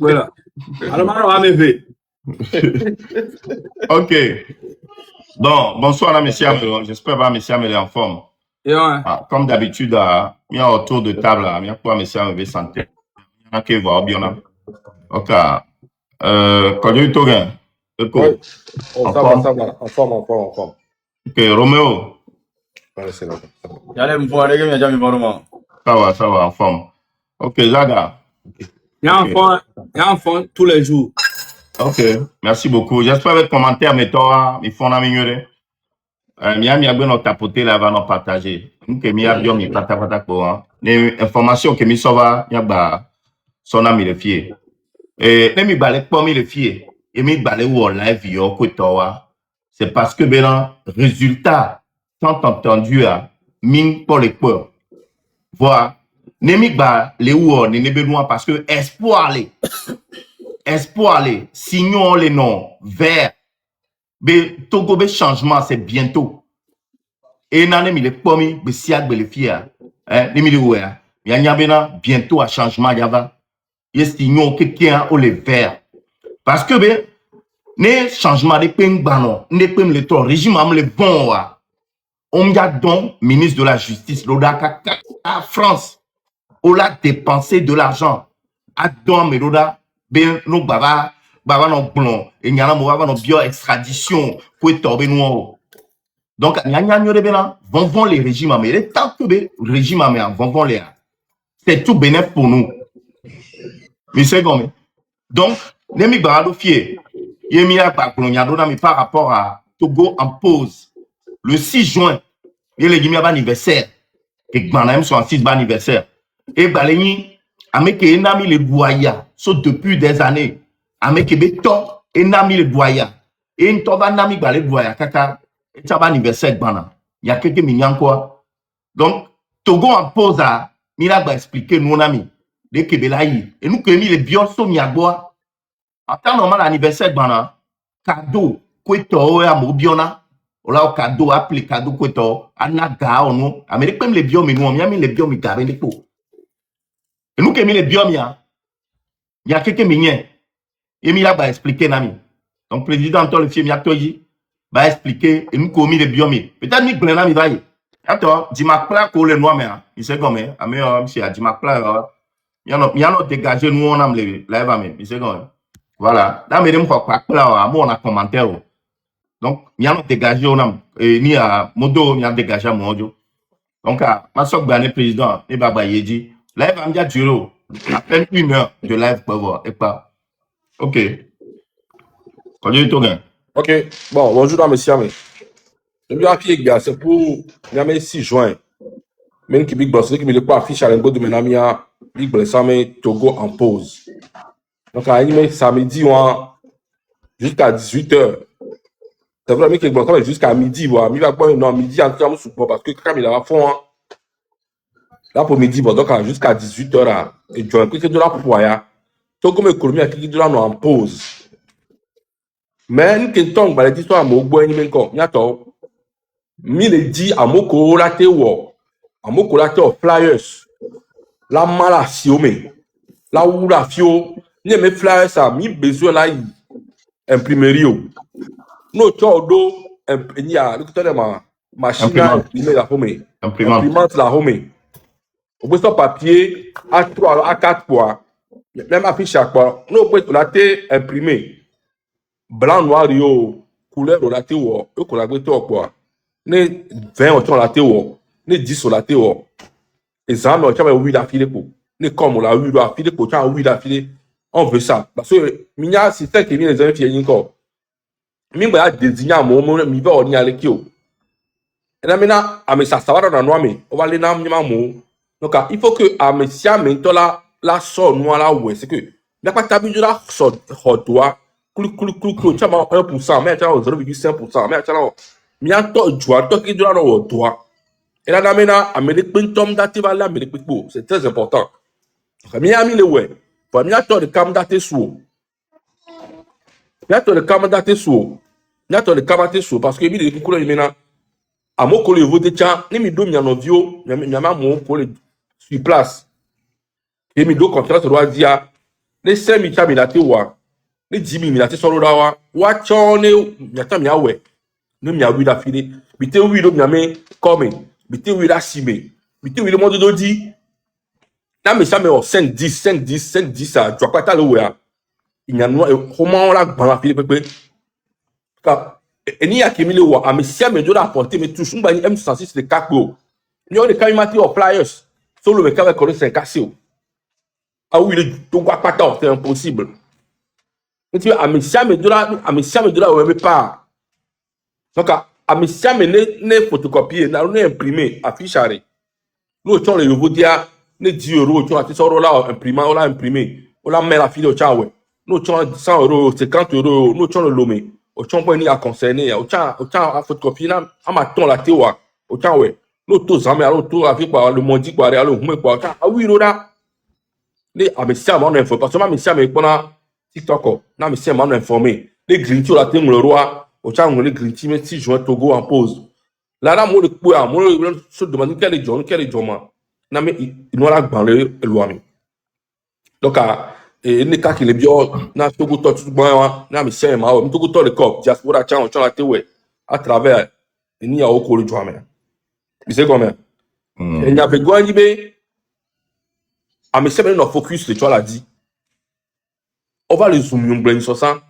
Voilà. Alors, on va me faire. Ok. Donc, bonsoir, messieurs. J'espère que messieurs me en forme. Comme d'habitude, il y a autour de table, il y a quoi, messieurs, me santé. Il y a qui va bien. Ok. Quand tu es oui. Ça va. En forme. Ok, Roméo. C'est là. J'allais me voir, les gars, mais jamais voir. Ça va, en forme. Ok, Zaga. Il y a un fond tous les jours. Ok, merci beaucoup. J'espère que les commentaires, mettons, ils font la mignonne. Miami a bien tapoté là, va nous partager. Nous que mi a bien mi pata quoi. Les informations que mi sauva, y a ba son ami le fier. Et les mi balek pas mi le fier. Et mi balek ou live yo ko towa. C'est parce que ben résultat tant entendu à ming pour les peurs. Voilà. Ne mi ba les ou ne besoin parce que espoir les signons les noms vert. Mais Togo be changement c'est bientôt. Et nan mi le pomi be siak be le fia. Ne mi le ouya. Ya nyabena bientôt à changement yava. Yesti nyon quelqu'un ou le vert. Parce que be ne changement de peng banon, ne peng le to régime am le bon wa. On y a donc ministre de la justice l'oda à France. On a dépensé de l'argent. A don me l'oda ben no baba non blond et nyana mo baba non bio extradition pour tomber nous. Donc, vont les régimes américains. Tant que les régimes américains vont les. C'est tout bénéfice pour nous. Mais c'est comme. Donc, les migrants fiers, il y a par rapport à Togo en pause. Le 6 juin, il y a un anniversaire. Et Gbanam sont en 6 anniversaire. Et Baleni, avec un ami le doya, sauf depuis des années. Avec Beto, un ami le doya. Et une toba nami balé doya, kaka. Et ça va anniversaire Gbana. Il y a quelques mignons quoi. Donc, Togo en pose à Mila va expliquer nous, ami, les Kebelaï. Et nous, que les bioso miagua. En temps normal, anniversaire Gbana, cadeau, kweto, à Mobiona. Ola o cadeau, appelé cadeau, kweto, anaga, ono. Amérique, même les biomes, nous, on a mis les biomes, garé les pots. Et nous, que les biomes, il y a quelques mignons. Et Mila va expliquer, nami. Donc, président, toi, le film, Yaktoji, va expliquer et nous commis les biomes. Peut-être que nous va y. Attends, Dimakla pour les noirs, mais il sait comment. Mais monsieur, Dimakla, il y a un dégagé, nous on a les live, il sait comment. Voilà. Là, mais nous on a commentaire. Donc, il y a un dégagé, on a, ni à Modo, il y a un dégagé à mon audio. Donc, ma soeur Bané, président, et Baba Yedi, live, on a duré à peine 1 heure de live pour voir. Et pas. Ok. Quand tu es Ok, bon, bonjour, messieurs. Je vais appuyer, c'est pour le 6 juin. Même qui Big Boss, qui me le pas affiche à l'engo de Menamia, Big Boss, Togo en pause. Donc, à animer samedi, jusqu'à 18h. C'est vrai, que Big jusqu'à midi, il va pas non, midi, en termes de support, parce que quand il a fond, là pour midi, donc jusqu'à 18h, et tu as un clic de la poya. Togo me colomie à clic de la en pause. Mais nous qui tombe dans l'histoire à Mogbo et Nimenko, il y a tout. Mille dit à Moko la théo, à Moko la théo flyers, la mala siome, la ou la fio, ni mes flyers ça, mi besoin là imprimerie. No todo il a le côté de ma machine à imprimer la home, imprimante la home. Au bout de papier A3 A4 poids, même affiche à quoi, no peut la té imprimé. Blanc noir yo couleur la théo, eux qu'on a gâté quoi. Ne 20 autant la théo, ne 10 la théo. Et ça, mais tu as oui la file pour. Ne comme on l'a eu la file pour, tu as oui la file. On veut ça. Parce que, Minya, c'est ça qui vient les amis qui encore. Mimba a désigné un moment, mi va on y aller qui. Et là maintenant, à mes ça va dans noir, mais on va aller dans le mot. Donc, il faut que à mes sia maintenant la sort noire là, ouais, c'est que, n'a pas tabu de la sort hot toi. Clou, tu as 1%, mais tu as 0,5%, mais tu as mi a to joie, toi qui dois dans toi. Et là, maintenant, Amérique Pintom dativa là, Amérique Pipo, c'est très important. Mi a mis le ouais. Pour mi a to de cam daté sous. Mi a to de cam daté sous. Mi a to de cam daté sous parce que mi de couleur maintenant. À mon collègue vote tiens, ni mi do mi en mon collègue sur place. Et mi do contrat doit dire Les 5 000 minati wa. Les 10 000 minati solo da wa. Wa chone nyata mi awe. Ne mi awi da file. Bite wi do mi ame come. Bite wi da sime. Bite wi do mo do di. Na me sa me o 5 10 5 10 5 10 a. Tu pas ta le wa. Il y a no comment on la gban la file pepe. Ka eni ya kemi le wa. A me sia me do da apporter me touche ngba ni M66 de kakbo. Ni on de kamimati o flyers. Solo me ka ko 5 cassé. Ah oui, c'est impossible. Tu vois, à mes siames de là, on ne pas. Donc, à mes siames, ne photocopier, ne imprimer, affiche. Nous, on les nouveaux dia, ne 10 euros, tu vois, tu sors là, imprimant, on l'a imprimé, on l'a mis la fille au tchaoué. Nous, tu as 100 euros, 50 euros, nous, tu as le lomé. Au tchaoué, ni à concerner, au tchaoué, à photocopier, à ma ton la théoie, au tchaoué. Nous, tous, à avec quoi, le mondi, quoi, le quoi, ah oui, là. Les amessiens m'ont informé parce que ma messia me connaît TikTok na messia m'ont informé les grinti la tengo le roi au chango les grinti mais si juin Togo en pause là moi le quoi moi se demande quel est John na mais il nous la gbanle loami donc et ne ka ki le bio na Togo to tout bon na messia ma o Togo to le cop diaspora chango la tewe à travers ni ya oko le joame c'est comment il y avait quoi be ah, mais c'est maintenant focus, tu l'as dit. On va le zoomer, on sur ça.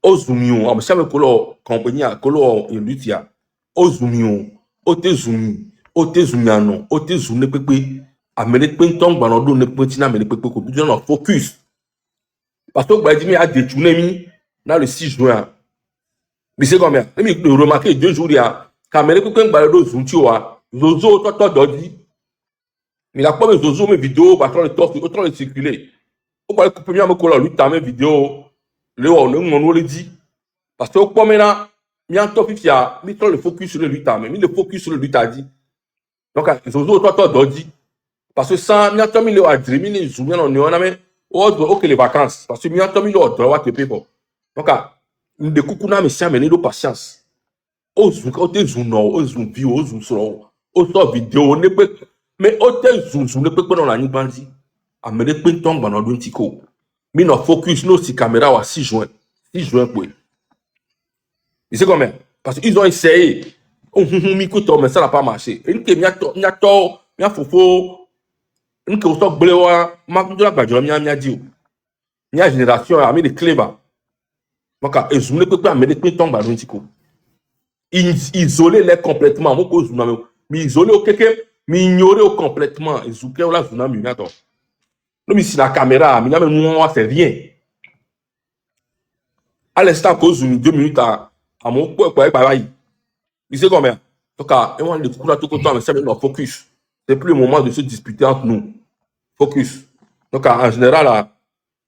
Au zoomer, ah, mais c'est avec la compagnie, colo et lutia. Au zoomer, au te zoomer, au te zoomer, non, au te zoomer, pépé. Ah, mais les pentons, bah, on donne petit, mais les pépé, qu'on peut focus. Parce que, bah, il a détourné, dans le 6 juin. Mais c'est combien? Mais remarquez 2 jours, il y a, quand les pépé, bah, le zoom, tu vois, zozo, toi, d'ordi. Mais la première zozo, mes vidéos, bah, autant les circuler. Au point que premier me coller lui mes vidéos, le on le dit. Parce que au point maintenant, mi en top fifia, mi le focus sur le lui mais mi le focus sur le lui dit. Donc, zozo, toi, d'ordi. Parce que sans, mi en top, mi le a dit, mi le zoom, on a mais, ok, les vacances. Parce que mi en top, mi le a droit de paper. Donc, de coucou, na, mais si, mais de patience. Au zoom, au te zoom, au zoom, view, au zoom, au sort vidéo, ne peut, mais au te zoom, ne peut pas dans la nuit bandit. A me de pentong dans le tico. Mais nos focus, nos si caméra à 6 juin. 6 juin, quoi. Et c'est combien? Parce qu'ils ont essayé. Mais ça n'a pas marché. Et nous, il y a tort, il y a faux. Nous, qui sommes bléois, ma dit. Il y a génération, il y a mis des clés. Donc, ils ne peuvent pas mettre des pentong dans le tico. Isoler les complètement. Mais isoler au quelqu'un, mais ignorer complètement. Ils ont là, vous n'avez pas non, mais si la caméra, mais moi, c'est rien. À l'instant, cause 2 minutes à mon point, il sait combien? Donc, on le coup là tout le temps, mais c'est maintenant focus. C'est plus le moment de se disputer entre nous. Focus. Donc, en général,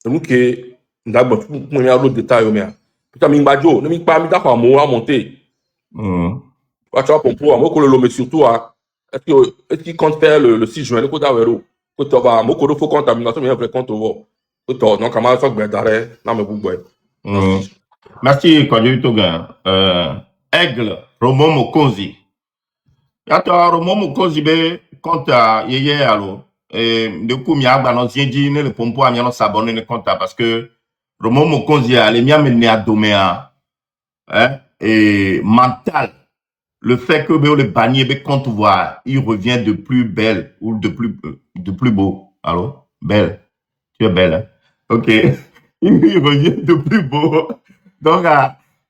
nous qui avons d'autres détails, mais putain, mais Mbadjo, ne m'y pas mis d'accord à monter. Tu vois, pour moi, le lomé surtout, est-ce qu'il compte faire le 6 juin, le coup d'Avero? Que tu vas, moi, il faut contamination, mais il faut compte au donc, comment ça va d'arrêt, non, mais vous voyez. Merci, Kodjo Togan. Aigle, Romo Mokonzi. Yato, Romo Mokonzi, be, compte à Yeye, alors. Du coup, mi a balancé, dit, ne le pompo, a mis s'abonner, ne compte parce que Romo Mokonzi, a les miens mené à doméa, et mental. Le fait que le bannier be compte voir, il revient de plus belle ou de plus beau. Allô? Belle. Tu es belle, hein? Ok. Il revient de plus beau. Donc,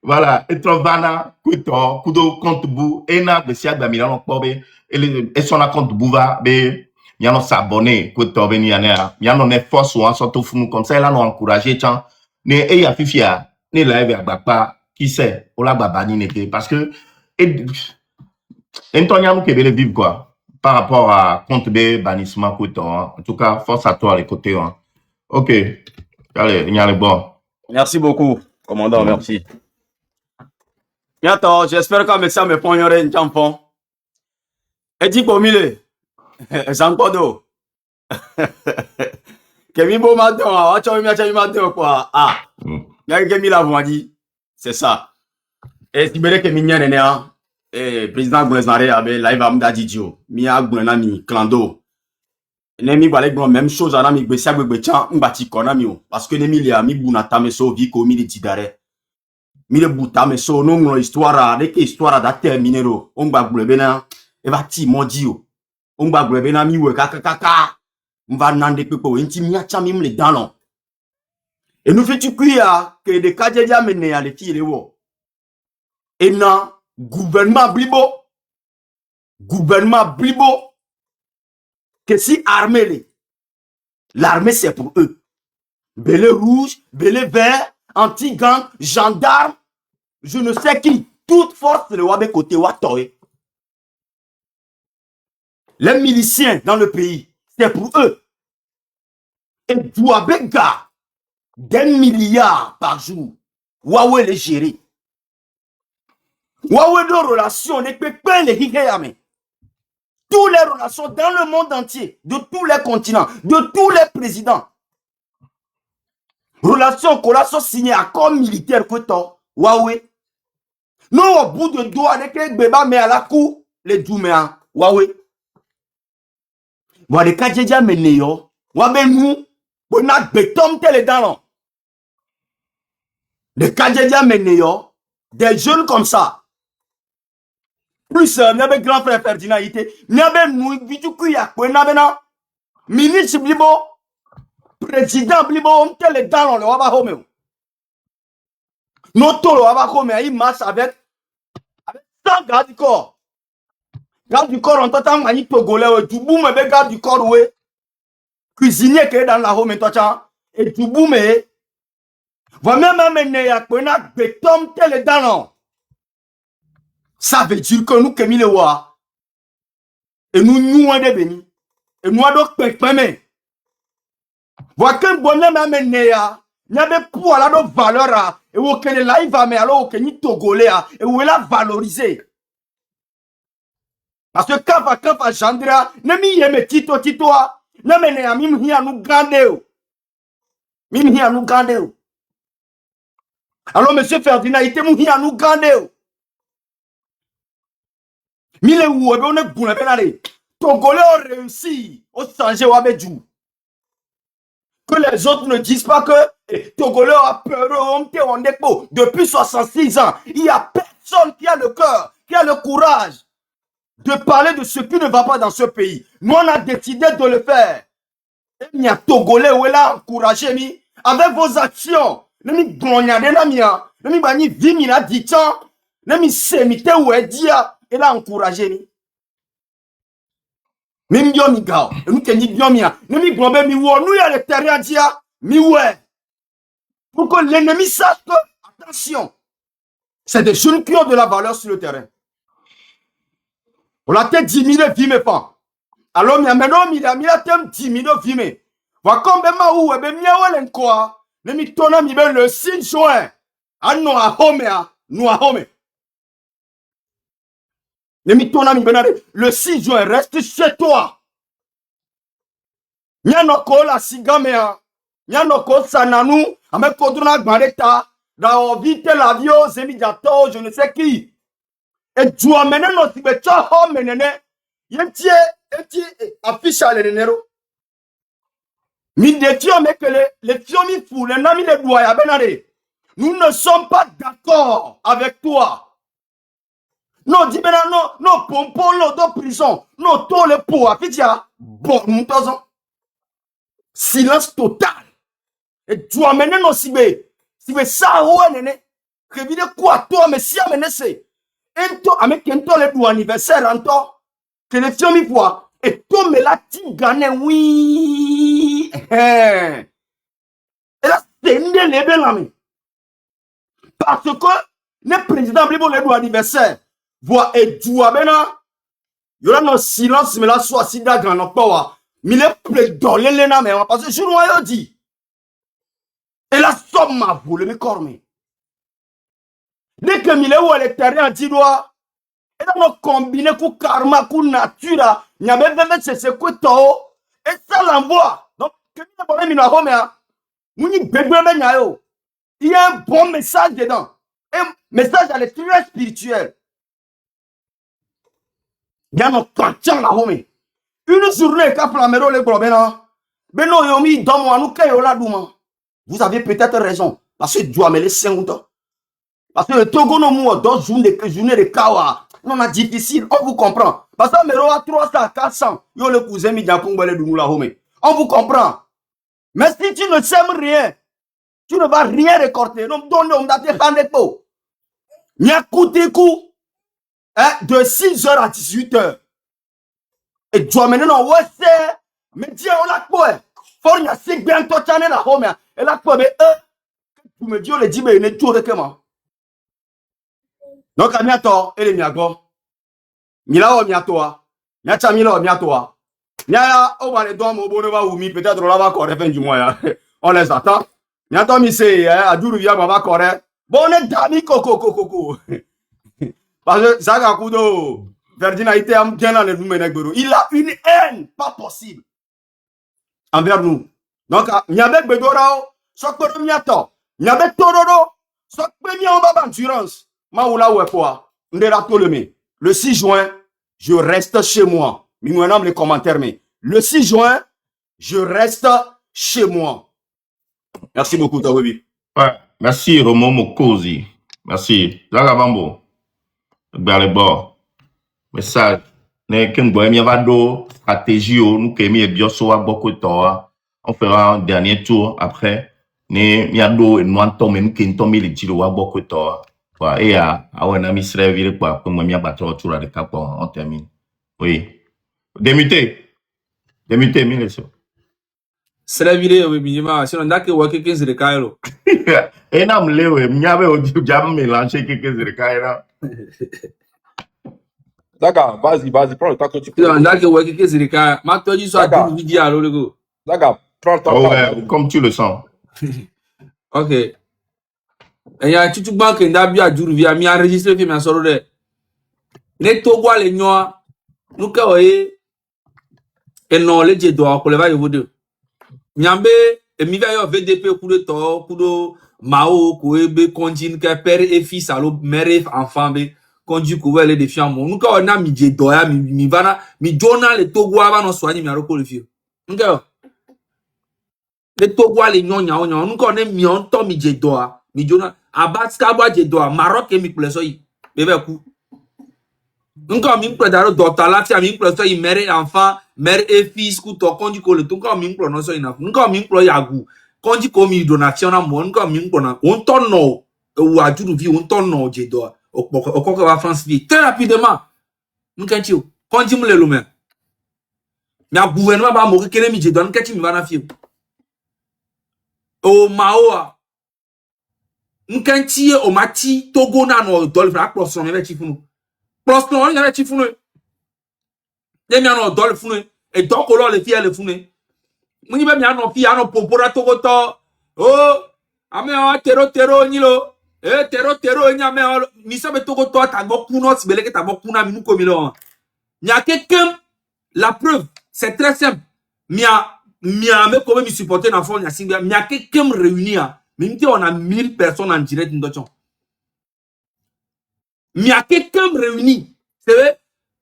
voilà. Et Trovana, Kuto, Kudo, compte bou, Ena, Bessia, Bamilan, Pobe, et son compte bouva, be, Yano s'abonner, Kuto, Beniana, Yano ne force ou en sorte fou, comme ça, là, nous encourager, tiens, ne, et ya fifia, ne la eve à qui sait, ou la babani n'était, parce que, et Antonia nous qui veut vivre quoi par rapport à compte de bannissement Kuto, hein. En tout cas, force à toi les côtés. Hein. Ok. Allez, il y a le bon. Merci beaucoup, commandant, merci. Bientôt, j'espère que ça me prend un tampon. Et dis pour mille, Zankodo. Kemi bo matin, tu as mis matin quoi? Ah, il y a Kemi la dit, c'est ça. Et si belle que mignonne est né, président Gouezare avait live à Mdadidio, Mia Gouenami, Clando. Nemi balek bon même chose ana mi gbesia gbegbe chan mbati kona mi o parce que nemi lia mi bunata me so vi ko mi de tidare mi de buta me so no ngro histoire de ke histoire da terminer ro on gba gbele na e va ti modi o on gba gbele na mi we kaka mva nande pepo enti mi acha mi mle dalon et nous fait tu kuya que de kajeja mene ya le ti le wo et na gouvernement blibo que si armée l'armée c'est pour eux. Belé rouge, belé vert, anti-gang, gendarme, je ne sais qui. Toute force de Wabe côté Watoé. Les miliciens dans le pays, c'est pour eux. Et Douabega, des milliards par jour. Waoué les gérer. Waoué de relations, les pépins, les higéamés. Toutes les relations dans le monde entier, de tous les continents, de tous les présidents. Relation qu'on signé accord militaire que toi, Huawei. Non, au bout de doigt, avec les bébés, mais à la cour, les Djouméa, Huawei. Voilà, quand j'ai déjà mené, Huawei, nous, on a béton tel dans les quand j'ai déjà mené, des jeunes comme ça. Plus, il y avait grand frère Ferdinand, il y avait nous, vitu kuya, on avait un ministre Blibo, président Blibo, on tel dans le Waba Home. Notre Waba Home, il marche avec 100 gardes du corps. Garde du corps, on t'entend manier Togolais, du boum, et garde du corps, ouais. Cuisinier qui est dans la home, et du boum, et. Voilà même mener à quoi on a béton tel dans. Ça veut dire que nous, Kémy le Wa, et nous, on est bénis. Et nous, on est pépémé. Voilà qu'un bonhomme a mené à. Il y avait pour la valeur, et où que les live, mais alors, que ni Togolais, et où elle a valorisé. Parce que quand va Chandra, ne mi yeme tito, ne mene a mim hiya nous gandeo. Mim hiya nous gandeo. Alors, monsieur Ferdinand, il était mou hiya nous gandeo. Mille ou on est bon, Togolais ont réussi au changer Wabedjou. Que les autres ne disent pas que Togolais a peur, on est beau. Depuis 66 ans, il n'y a personne qui a le cœur, qui a le courage de parler de ce qui ne va pas dans ce pays. Nous, on a décidé de le faire. Et il y a Togolais où elle a encouragé, avec vos actions. Ne mi glonyade na mia, ne mi bani vimi na ditan, ne mi semite ou edia, elle a encouragé. Même bien mi gao, et nous kenni bien mia, ne mi glombe mi wo, nous y a le terrain dia, mi ouais. Pour que l'ennemi sache que, attention, c'est des jeunes qui ont de la valeur sur le terrain. On l'a peut-être 10 000 vies, mais pas. Alors, il y a maintenant, il y a 10 000 vies, mais. Voilà comme ma ou, et bien, il quoi. Ne mi tona mi ben le 6 juin. Ah non, à home, nous à home. Ne mi tona mi ben le 6 juin, reste chez toi. Nya no ko la sigamea. Nya no ko sananu. Ame koduna gbareta. Da ovite l'avion, zemi jato, je ne sais qui. Et tu amènes nos tibetcha home menene. Yenti affiche à l'enero. Mi détient mais que les fiomi fou, les nami les doya benare. Nous ne sommes pas d'accord avec toi. Non, dis maintenant, non, pompon, non, de prison, non, tous les pots, afficha. Bon, nous t'osons. Silence total. Et tu amènes nos sibé. Sibé ça, ouais, nene. Révide quoi, toi, mais si amène c'est. Et toi, avec un tour, le anniversaire, en toi. Que les fiomi fois. Et toi, mais là, tu gagnes, oui. Et là, c'est une des lébels, parce que le président Blibo le doit anniversaire. Voit et tu maintenant. Il y aura un silence, mais là, soit si d'agrand, non pas. Mais le président, le parce que je nous ai dit. Et la somme m'a voulu me cormer. Dès que il est où le terrain anti-droit. Et là, on combine avec karma, avec nature. Il y a même c'est quoi toi. Et ça l'envoie. Donc, que il y a il y a un bon message dedans. Un message à l'extérieur spirituel. Il y a un conscient là, homie. Une journée, quand Plamero les globes, Beno yomi dans moi, nous kayo la douma. Vous avez peut-être raison. Parce que Douamele 5 ans. Parce que le Togo no mou, d'autres journées de Kawa. Non, c'est difficile, on vous comprend. Parce que Mero a 300, 400. Yo le cousin mi diakombele de la home. On vous comprend. Mais si tu ne sèmes rien, tu ne vas rien récolter. Donc, donne on te panepo. Nya koutikou. De 6h à 18h. Et Douamele non, ouais, c'est. Mais Dieu, on l'a quoi? Faut y a 5 bien toi chane la home. Et là, quoi, mais tu me dis, on le dit, mais il est tout de comment? Donc, à miato, et les miago. Mila o miatoa. Miacha mila o miatoa. Nya, on va les doigts, mon bonheur, ou mi, peut-être, on va correr fin du mois. On les attend. Miato, mi c'est, à Douruvia, on va correr. Bonne dami, coco. Parce que, Zaga Kudo, Ferdinand était bien dans le Nouménègbero. Il a une haine, pas possible, envers nous. Donc, Nyabek Bedorao, Sokoro Miato, Nyabek Tororo, Sokpe Miamba Banturance, Maoula Ouepoa, Ndera Toleme. Le 6 juin, je reste chez moi. Maintenant, les commentaires, mais le 6 juin, je reste chez moi. Merci beaucoup, Tawebi. Ouais, merci Romo Mokozi. Merci. Zagabambo. Gbalebo. Message. Ne kengbo mi avado stratégie nous que mi bioso a beaucoup de temps. On fera un dernier tour après. Ne mi ado et nous entend nous que nous le dire a beaucoup de temps. Voilà, et à on a mis servir quoi pour moi mi abattre tour de cap on termine. Oui. Démuté. Démuté mi leso. Servir au minimum, sinon dake wa quelqu'un se recaille. Et nam lewe mi ave o jam mélanger quelque chose de caïra. Daga, vas-y, prends le temps que tu peux. Sinon dake wa quelqu'un se recaille. Ma toi tu sois du vidéo alors le go. Daga, prends le temps. Ouais, comme tu le sens. OK. Et y a tu banque ndabi a duru via mi enregistrer film solo de. Les Togo les noa. Nous ka oye. Et non les je dois pour le va yo de. Nyambe et mi va yo VDP kudo Mao koebe konjin ke père et fils alo mère et enfant be konju ko wele de fiam nous ka na mi je doya mi vana mi jona le Togo ava no soani mi aroko le fio. Nga le Togo le nyonya onya nous ka ne mi on to mi je doa mi jona abat ka bwa je doa Maroc e mi pleso yi bebe ku. Nka mi mpre daro docteur la ti mi mpre so yi mère et enfant mère et fils ku to konju ko le to nka mi mpre no so ina nka mi mpre yagu konji komi donation na mo nka mi mpre na on to no ou ajuru vi on to no je do okoko va France vie très rapidement nka ti o konji mu le lo me na gouvernement ba mo kele mi je do nka ti mi va na fi o maoa nka ti o mati Togo na no dol fra plus no me ti funu plus no ya ti funu de mi no dol funu e donc lo le fi le funu muni be mi ano fi ano popora Togo to oh ame o tero nyilo tero nya me mi so be Togo to ta go kuno ti beleke ta go kuna mi nu ko mi lo nya quelqu'un la preuve c'est très simple mia me ko mi supporter na fond nya singa mia quelqu'un réunir même si on a 1000 personnes en direct ndocho mia quelqu'un réuni c'est vrai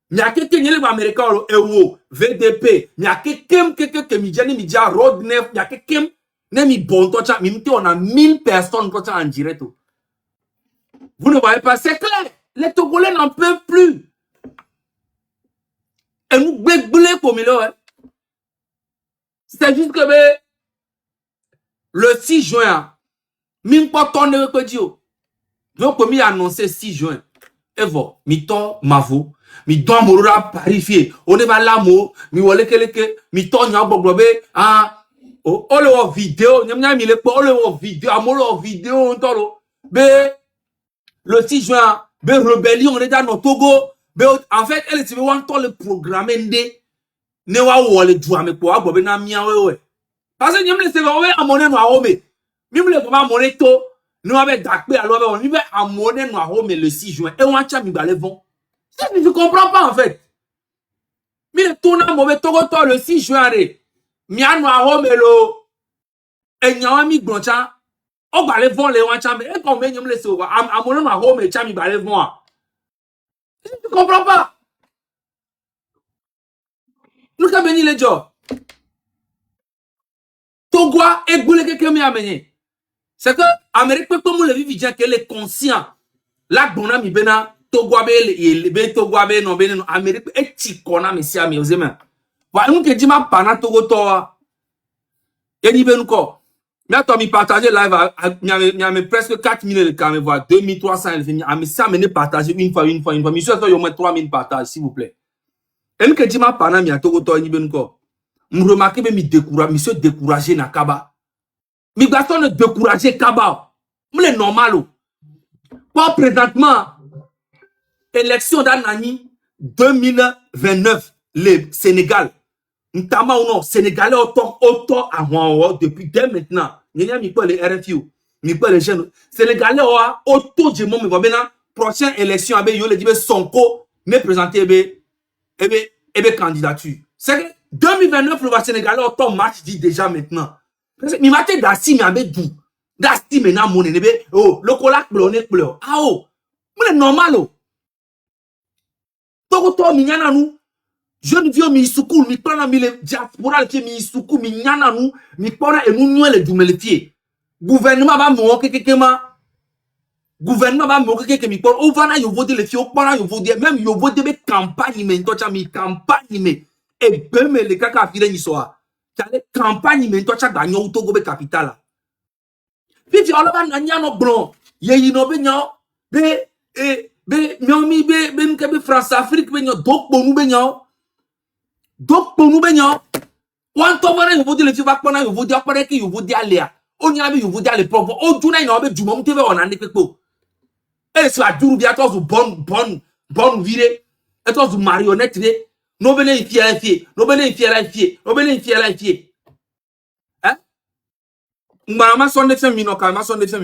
mia quelqu'un nyele américain ewo VDP mia quelqu'un que mi jani mi dia road neuf mia quelqu'un ne mi bon tocha mi on a 1000 personnes tocha en direct. Vous ne voyez pas, c'est clair. Les Togolais n'en peuvent plus. Et nous béglés comme il est. C'est juste que le 6 juin, mi pas tonne que Dieu. Donc comme il a annoncé 6 juin. Et voilà, mi to mavo, mi don morura parifié. On est pas là mo, mi wole keleke, mi to nya gbogbobe ah oh le vidéo, nyam mi le po le vidéo, amolo vidéo on tolo. Be le 6 juin, be rébellion on est dans Togo. Be en fait elle se veut on le programmer ndé. Ne wa wole douame ko agbobe na mia wewe. Parce que nyam le se veut amone no ahome. Mi me le ko amone to. Nous avons d'acté alors on va amener nous à Rome le 6 juin et on a tcha mi balé vont. Je ne comprends pas en fait. Mais le tournant mauvais Togo le 6 juin mi a nous à Rome lo et n'y a mi blancha on balé vont les on tcha mais et comme nous le sauver amener nous à Rome et tcha mi balé vont. Je ne comprends pas. Nous avons béni les gens. Togo et boule que mi amené. C'est que Amérique peut comme le vivre qu'elle est conscient. La bonne mi bena Togo be Togo be non bena Amérique est tikona mi si ami ozema. Wa nous que dit ma pana Togo toa. Et ni ben ko. Mais attends mi partager live mi a presque 4000 de caméras voir 2300 elle finit. Ami ça me partager une fois. Mi soit au moins 3000 partages s'il vous plaît. Et nous que dit ma pana mi a Togo toa ni ben ko. Me remarquer me découragé, monsieur découragé na kaba. Migration ne découragé kaba. C'est normal. Pas présentement élection d'Anani 2029 le Sénégal. Ntama ou non Sénégalais autant avant depuis dès maintenant. N'y a mi pas les RFU, mi pas les jeunes Sénégalais auto de mon me va maintenant prochaine élection avec yo le dit Sonko me présenter ebe candidature. C'est que 2029 le Sénégalais autant match dit déjà maintenant. Mi maté dasi mi abe dou. Dasi maintenant mon nebe oh le colak blonné bleu. Ah oh. C'est normal oh. Togo mi nyana nous. Jeune vieux mi soukou mi prend mi le diaspora qui mi soukou mi nyana nous mi prend et nous le dumelefier. Gouvernement va mo kekema. Gouvernement va mo keke mi prend on va na yo voter les filles on yo voter même yo voter be campagne mais toi mi campagne mais et ben mais les kaka file ni soa. T'allais campagne mais toi chaque gagnon Togo be capital. Puis tu alors va nyano blanc. Ye no be nyo be miomi be nkebe France Afrique be nyo dok bonu be nyo. Donc, pour nous, on va vous dire les filles, on vous dire après que vous dire Léa. On y a vu vous dire les propres. On tourne une heure du moment on a quelque chose. Et c'est la dure bien toi bonne virée. Et toi marionnette nous venez ici à la fille, nous venez ici à la fille, nous venez ici à la fille. Hein? Maman son de femme mino quand son de femme.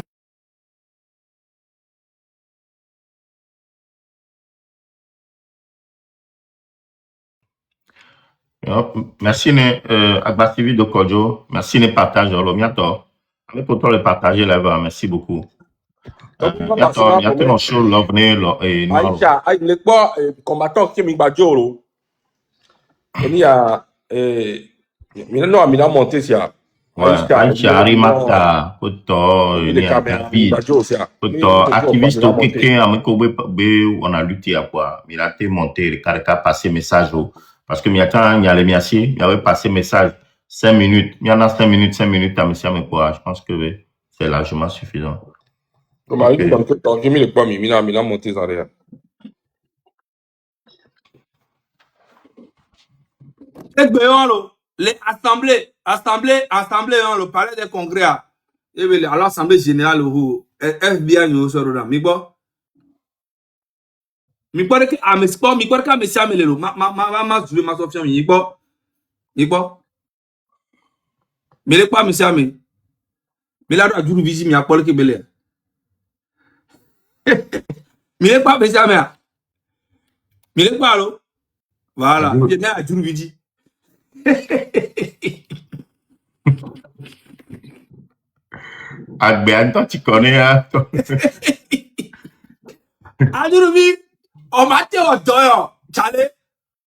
Merci Agba TV de Kojo. Merci de partager le miato. Mais pour toi le partager là-bas, merci beaucoup. Miato no show love ne Aïcha, le quoi combattant qui mi badjoro. Il y a mina monté sia. Aïcha Arimata poto David poto activiste au quelqu'un ameko be on a lutté à quoi. Il a été monté le caractère passé message parce que il y avait passé message 5 minutes. Il y en a 5 minutes à monsieur mais quoi, je pense que c'est largement suffisant. Comme a dit donc j'ai mis le poids mina monté ça derrière. Les assemblées, le palais des congrès, et à l'assemblée générale, FBI nous sort là. Mi crois que à mes sports, mi crois que mes samedi le ma jouer ma soption mi crois. Mais les quoi mes samedi. Mais là à jour visite mi a Paul que belé. Mais les quoi mes samedi. Mais les quoi là. Voilà, il y a à jour visite. Agbe, tu connais, hein? Adurubi, on m'a dit au doyo, Tchale,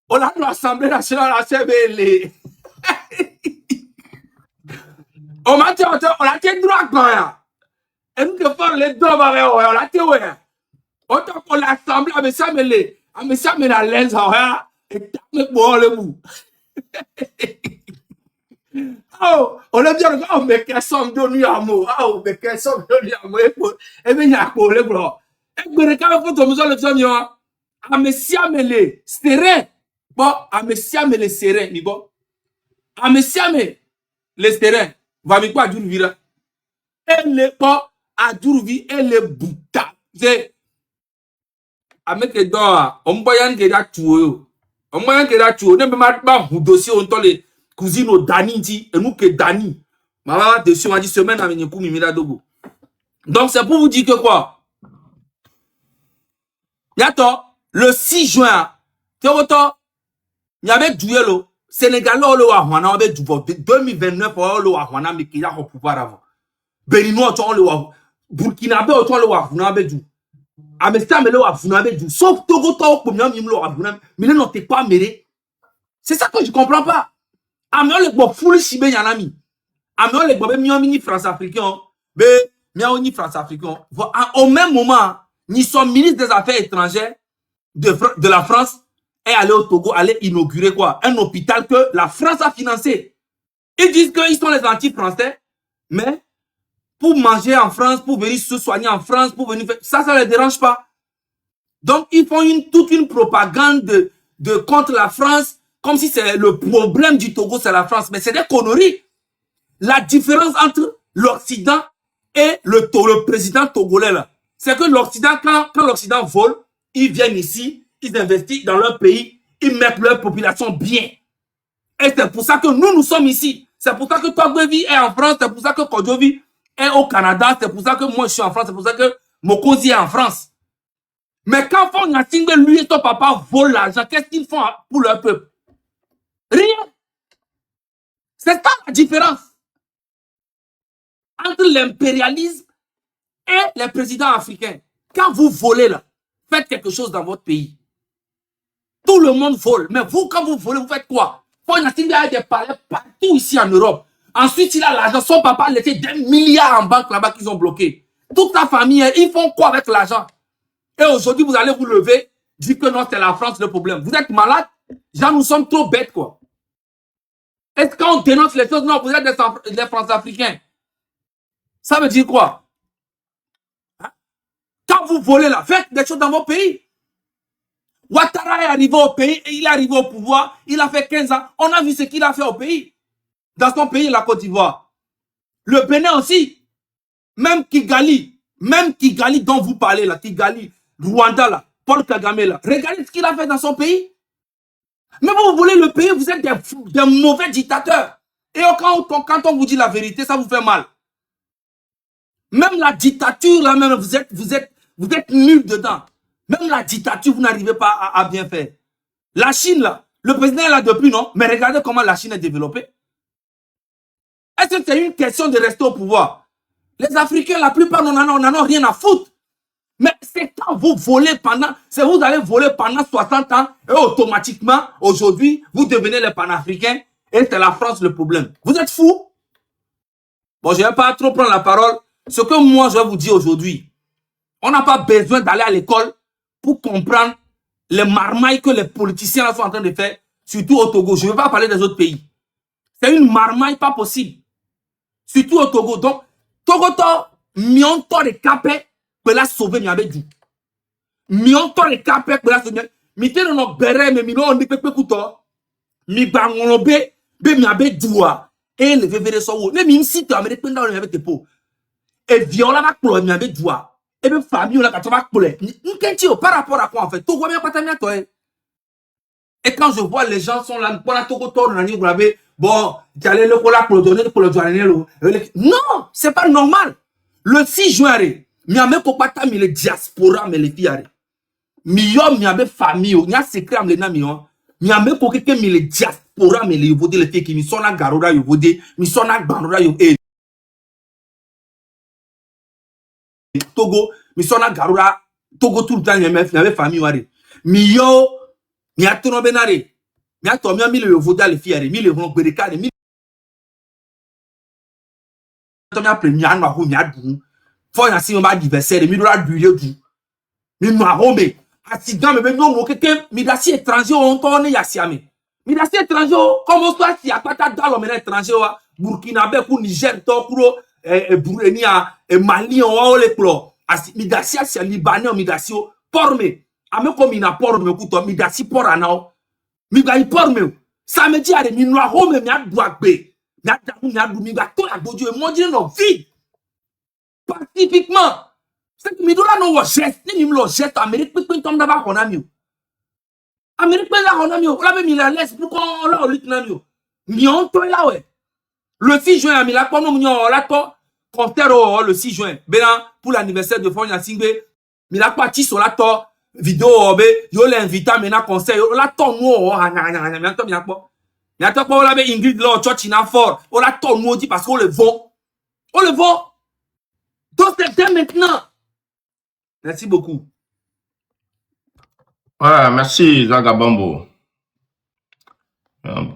on a l'Assemblée nationale à CBL. On m'a dit au doyo, on a dit droit à et nous que faire les deux barres, on a dit ouais. Autant qu'on l'Assemblée à me s'amener à l'aise, et t'as bon le bout. Oh, on a bien oh mais qu'elle somme de nuit à moi. Oh, mais qu'elle somme de nuit à moi. Et bien, il y a quoi le blanc. Et bien, quand on fait le famille, à me siamele, serein. Bon, à me siamele serein, mi bon. À me siamele, le serein. Va me quoi d'une vira. Elle n'est pas à Djurvi, elle est bouta. C'est. À me que d'or, on voyant que là tué. On voyant que là tué. Ne me mette pas un dossier, on t'en les. Cousine au Dani dit, et nous que Dani. Maman, dessus, on a dit semaine avec Nyekou Mimila Dogo. Donc, c'est pour vous dire que quoi? Yato, le 6 juin, tu vois, il y avait duel, Sénégal, on avait du vote. 2029, on a mis qu'il y a un pouvoir avant. Béninois, on le voit. Burkinabé, on le voit, on avait du. Amestam, on avait du. Sauf Togo, on a mis le mais non, t'es pas mêlé. C'est ça que je comprends pas. Amion le bo foule si ben yanami. Amion le bo ben mini France africain. Ben mini France africain. Au même moment, ni son ministre des Affaires étrangères de la France est allé au Togo, aller inaugurer quoi? Un hôpital que la France a financé. Ils disent qu'ils sont les anti-français, mais pour manger en France, pour venir se soigner en France, pour venir faire... Ça ne les dérange pas. Donc, ils font toute une propagande de contre la France, comme si c'est le problème du Togo, c'est la France. Mais c'est des conneries. La différence entre l'Occident et le président togolais, là, c'est que l'Occident, quand l'Occident vole, ils viennent ici, ils investissent dans leur pays, ils mettent leur population bien. Et c'est pour ça que nous sommes ici. C'est pour ça que Togbevi est en France, c'est pour ça que Kodjovi est au Canada, c'est pour ça que moi je suis en France, c'est pour ça que Mokosi est en France. Mais quand Fonya Singbe, lui et ton papa volent l'argent, qu'est-ce qu'ils font pour leur peuple? Rien. C'est ça la différence entre l'impérialisme et les présidents africains. Quand vous volez là, faites quelque chose dans votre pays. Tout le monde vole. Mais vous, quand vous volez, vous faites quoi? Fonya Singbe a des palais partout ici en Europe. Ensuite, il a l'argent. Son papa a laissé des milliards en banque là-bas qu'ils ont bloqués. Toute sa famille, ils font quoi avec l'argent? Et aujourd'hui, vous allez vous lever, dire que non, c'est la France le problème. Vous êtes malade? Genre, nous sommes trop bêtes, quoi. Est-ce qu'on dénonce les choses? Non, vous êtes des France-Africains. Ça veut dire quoi? Hein? Quand vous volez là, faites des choses dans vos pays. Ouattara est arrivé au pays, et il est arrivé au pouvoir, il a fait 15 ans. On a vu ce qu'il a fait au pays. Dans son pays, la Côte d'Ivoire. Le Bénin aussi. Même Kigali dont vous parlez là, Kigali, Rwanda là, Paul Kagame là. Regardez ce qu'il a fait dans son pays. Mais vous voulez le pays, vous êtes des mauvais dictateurs. Et quand on vous dit la vérité, ça vous fait mal. Même la dictature là, même vous êtes nuls dedans. Même la dictature, vous n'arrivez pas à bien faire. La Chine là, le président est là depuis, non? Mais regardez comment la Chine est développée. Est-ce que c'est une question de rester au pouvoir? Les Africains, la plupart, on n'en a rien à foutre. Mais c'est quand vous volez vous allez voler pendant 60 ans et automatiquement, aujourd'hui, vous devenez les panafricains et c'est la France le problème. Vous êtes fous? Bon, je ne vais pas trop prendre la parole. Ce que moi, je vais vous dire aujourd'hui, on n'a pas besoin d'aller à l'école pour comprendre les marmailles que les politiciens là sont en train de faire, surtout au Togo. Je ne vais pas parler des autres pays. C'est une marmaille pas possible. Surtout au Togo. Donc, Togo, mion to de capé, peut la sauver, miabe du. Mion to de capé, peut la sauver. Mi te no bere, mais mi no on dit pepe kuto. Mi bangonobe, be miabe dua. Et le vevere so. Ne mi si te amere penda on miabe te po. Et viola ma klo miabe dua. Et bien famille là, quand tu vas couler. Par rapport à quoi en fait? Togo, bien pas ta toi. Et quand je vois les gens sont là, pour la Togo, bon, j'allais le cola pour le donner pour le donner. Non, c'est pas normal. Le 6 juin, mi a même pas mi le diaspora me le filles. Mi yo mi a même famille, mi a secret am le na mi yo. Mi a même ko que mi le diaspora me le yobode le filles qui mi sona garora yobode, mi sona garora yo Togo, mi sona garora Togo tout le temps mi a même famille wari. Mi yo mi a tono benare. Mi a to mi a mi le yobode le filles, mi le vont bereka mi to mi a premier an ma ho mi a du. Faut y avoir un anniversaire, mi doit durer du. Mi no home. Accident me no mo keke mi da si étranger on tourne ya siame. Mi da si étranger comme on soit si apata dans l'homme étranger wa Burkina Faso, Niger, Tokuro, Burundi et Mali on le clo. Mi da si Libanais mi da si porme. Ame comme ina porme kuto mi da si porana. Mi ga porme. Ça me dit ale mi no home mi a doit be. Mi a da mi a du mi ga to la bodio e mo dire no vie. Pacifiquement. C'est que Midola no geste, ni le geste Amérique peut tomber d'abord on a mieux. Amérique peut là on a mieux. On avait mis la laisse pour qu'on là lutte na mieux. Mi on toi là ouais. Le 6 juin mi la pas nous on là toi concert le 6 juin. Ben pour l'anniversaire de Fonya Singbe, mi la parti sur la toi vidéo be yo l'invita maintenant concert yo la toi nous mi attends mi pas. Mi attends pas là be Ingrid là church na fort. On la toi nous dit parce qu'on le vend. On le vend. Donc c'est maintenant. Merci beaucoup. Voilà, merci Zagabambo.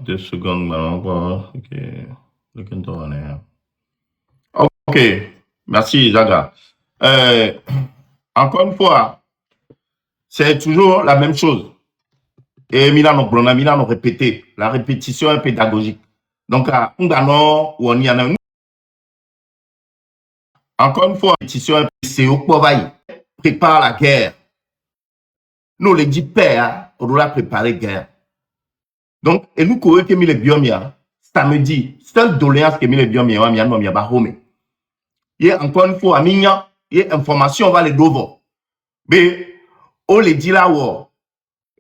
2 secondes maintenant. Ok. Merci, Zaga. Encore une fois, c'est toujours la même chose. Et Milano répété. La répétition est pédagogique. Donc, on y en a. Encore une fois, la répétition, c'est au travail. Prépare la guerre. Nous, les 10 pères, on doit préparer guerre. Donc, et nous, qui mis les biomia, samedi, seule doléance qui mis les biomia, on y a pas home. Et encore une fois, il y a information, on va les dover. Mais, on les dit là,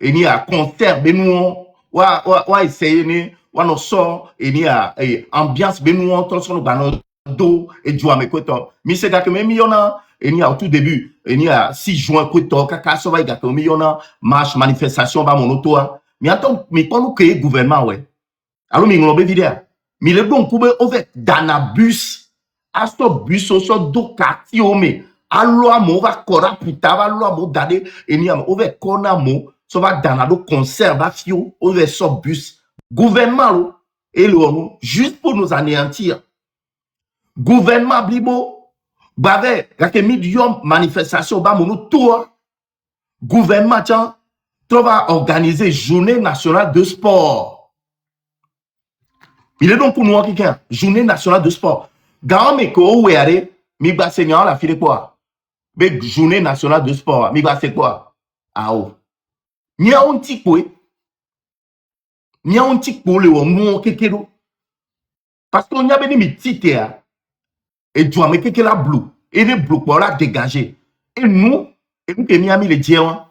et il y a concert, nous, on essayer, on sort, et il y a ambiance, nous, on sort le do, et du à mes côtés. Mais c'est que même il y en a, et il y a au tout début, il y a 6 juin, kaka, ça va, il y a marche, manifestation, va mon auto. Mais attends, mais quand nous créons le gouvernement, ouais. Alors, mais on va vidéo. Mais le bon pour ouvert dans un bus, à ce bus, au sort do quartier, mais alors, on va corra putain, alors, on va d'aller, et il y a ouvert corna mo, ça va dans un conservation, ouvert ce bus. Gouvernement, et le juste pour nous anéantir. Gouvernement, blibo, bave, quand million manifestation, ba mon tour. Gouvernement, tiens, tu vas organiser journée nationale de sport. Il est donc pour nous quelqu'un, journée nationale de sport. Quand me ko ouere, mi ba seigneur la file quoi? Mais journée nationale de sport, mi ba c'est quoi? Ah oh. Ni a un petit quoi? Ni a un petit quoi le mon kekelo. Parce qu'on y a béni mi titre et tu as mis kekela blue et les blue pour la dégager. Et nous qui mi a mis les diamants.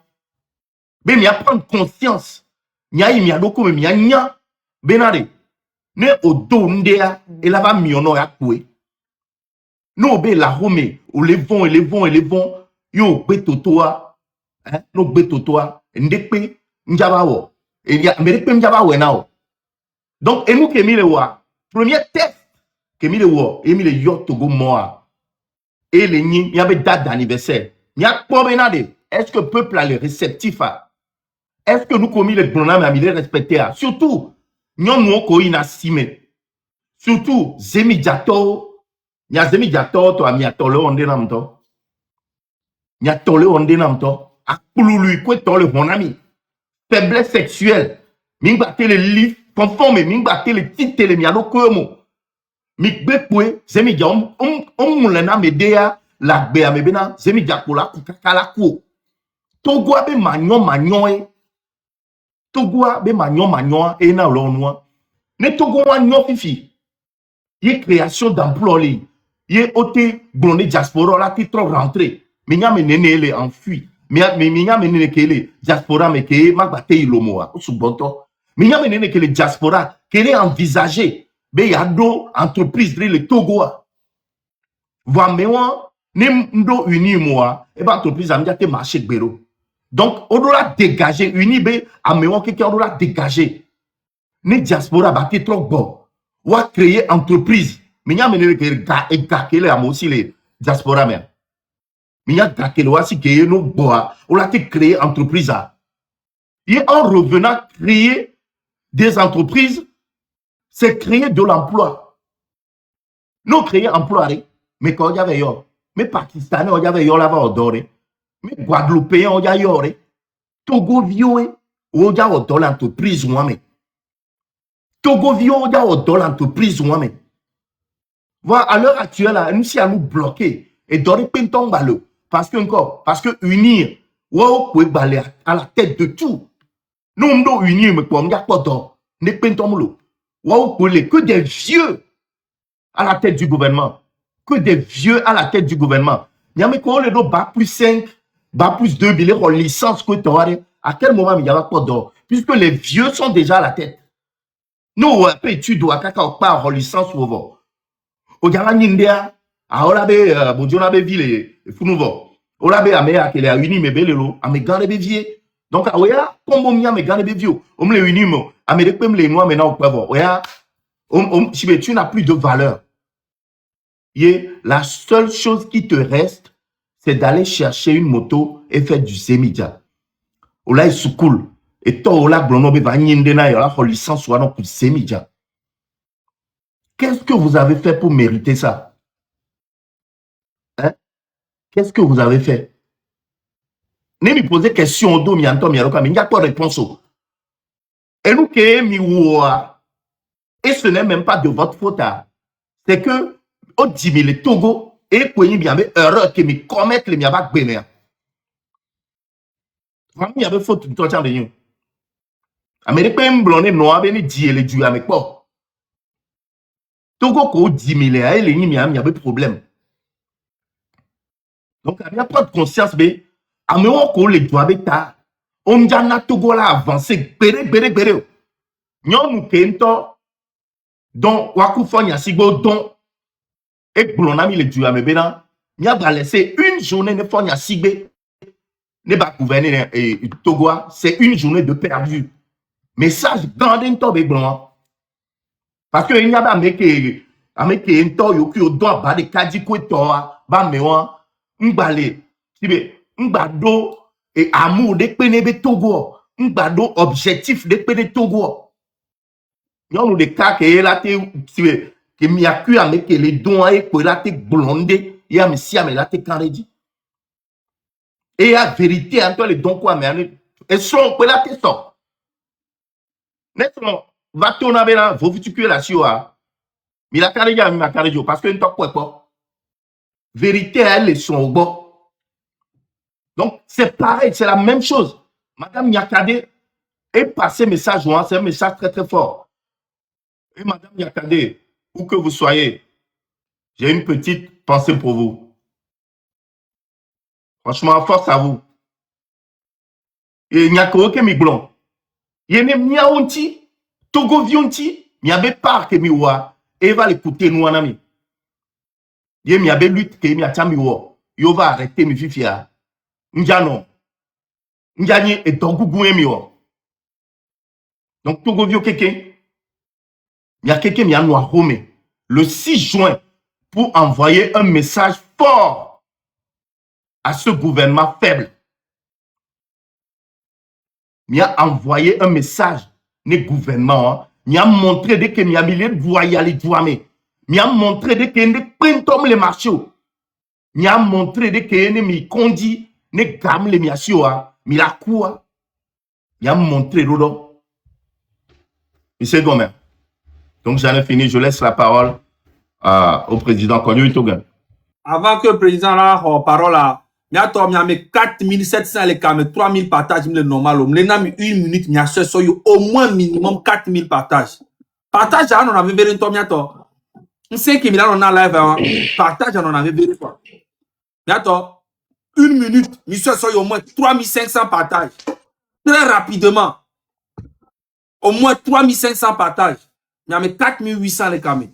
Mais mi a prendre conscience. Ni a mi a doko mi a nya benare. Ne odo ndea et la va mi ono ya kwe. No be la home ou les vont yo be totoa hein no be totoa ndekpe njaba wo et ya ndekpe njaba wo na o. Donc et nous que mi le wa premier test que mi le wo et mi le yo Togo moa et les ni y avait date d'anniversaire y a quoi benade. Est-ce que peuple a le réceptif à? Est-ce que nous commis les bonhommes à mi les respecter à? Surtout nous ko ina sime. Surtout Zemi Diato. Il y a Zemi Diato, toi, mi a tole onde namto. Mi a tole onde namto. A kululu, quoi, tole mon ami. Faiblesse sexuelle. Mi batte les livres, conforme, mi batte les titres, mi a lo komo. Mi bekwe, Zemi Diato, moulena me dea, la bea me bena, Zemi Diato la kukakala ko. Togo abe magnon, Togo abe magnon, et na l'onwa. Ne Togo magnon fifi. Y création d'emploi li. Y oté blondé diaspora là qui trop rentré. Mais y a mené les enfui. Mais y a mené que les diaspora mais que ma batte ilomoa sous bonto. Mais y a mené que les diaspora qu'elle envisagé. Mais y a do entreprise le Togo. Voir mewa ne ndo uni moi et ba entreprise a mis marché gbero. Donc on doit dégager uni be a mewa quelqu'un doit dégager. Ne diaspora batte trop bon. Ou à créer entreprise. Mais il y a mené que les aussi les diaspora même. Mais il y a que aussi que nous bois. On a créé entreprise. Et en revenant créer des entreprises, c'est créer de l'emploi. Nous créer emploi, mais quand il y avait yo, mais Pakistanais on y avait yo là-bas odoré, mais Guadeloupéens on y a yo, Togo vieux, on y a dans l'entreprise moi-même. Togo vieux on y a dans l'entreprise moi-même. Voilà, à l'heure actuelle, nous si à nous bloquer et donner pinton balo. Parce que unir, wow, pouvez baler à la tête de tout. Nous, on doit unir, mais pour me dire quoi donc, ne pinton lo. Wow, pouvez que des vieux à la tête du gouvernement. Que des vieux à la tête du gouvernement. Y'a quoi le do bac plus 5, bac plus 2 billets en licence que tu as. À quel moment il y a quoi donc? Puisque les vieux sont déjà à la tête. Nous, après, tu dois pas en licence ou voir. Ojala Nindea, ahora be bojona be ville funuvo. Ola be ame akele a uni me belelo, ame gane be vie. Donc oya kombo mi ame gane be vie. On me le uni mo, ame de pem le noa mena okwevo. Oya si tu n'as plus de valeur. La seule chose qui te reste, c'est d'aller chercher une moto et faire du sémidia. Ola est sous cool. Et toi, là, Blonobe va nyindena, il y aura licence, soit donc, c'est midja. Qu'est-ce que vous avez fait pour mériter ça? Hein? Qu'est-ce que vous avez fait? Ne me posez question au dos, mi anto, mi aroka, mais il n'y a pas de réponse. Et nous, et ce n'est même pas de votre faute. C'est que, au 10 000 Togo, et pour y bien, erreur que me commettre les miabak bénéa. Vraiment, il y avait faute de toi, de nous. Amérique, même blonde, noir, ben, dit, les du avec quoi. Togo, ko 10 000, et les miabak, il y avait problème. Donc, il n'y a pas de conscience, mais, à me qu'on les doit avec ta, on a Togo là avancé, béré. Nyon nous kento, donc, wakufon yasigo, donc, et blonami le du amébéna, il y a laissé une journée de fon yasigbe, ne pas gouverner Togo, c'est une journée de perdu. Message gandin to be blon. Parce que il y a pas meke ento yo ki o do ba de kaji ko to ba mewa ngbale tibe ngbado et amour de penebe Togo ngbado objectif de pene Togo. Non nous de cas que la te tibe que mi aku avec les dons et pour la te blonde ya me si la te kanreji. Et la vérité entre les dons quoi mais et son pour la te so. Maintenant, va tourner avec la vous tu la sioa. Mais la carrière mi ma carrière parce que ne top quoi. Vérité elle est son bon. Donc c'est pareil, c'est la même chose. Madame Nyakade est passé message c'est un message très très fort. Et Madame Nyakade, où que vous soyez, j'ai une petite pensée pour vous. Franchement, force à vous. Et Nyakoro ke mi blond. Yene miaonti, Togo vionti, mi avait peur que mi wa. Et va l'écouter nous en ami. Yé mi avait lutte que mi a tami wo. Yo va arrêter mi fifia. Njano. Njani et Togo mi wo. Donc Togo vio keke. Mi a keke mi a noa home. Le 6 juin pour envoyer un message fort à ce gouvernement faible. Mi a envoyé un message ne gouvernement. Mi a montré de que mi a mis les loyales douame. Mi a montré de que ne printom les marchés. Mi a montré de que ne mi condi ne gam les miasio mi la quoi. Mi a montré Rodo. Monsieur Gomer. Donc j'en ai fini, je laisse la parole au président Konyo Itogan. Avant que le président la parole là, il y a 4700 les caméras, 3000 partages, le normal. On a mis 1 minute, il y a au moins minimum 4000 partages. Partage, on avait vu un tomiato. On sait qu'il y a un live, partage, on avait vu quoi. Il y a 1 minute, il y a au moins 3500 partages. Très rapidement. Au moins 3500 partages. Il y a 4800 les caméras.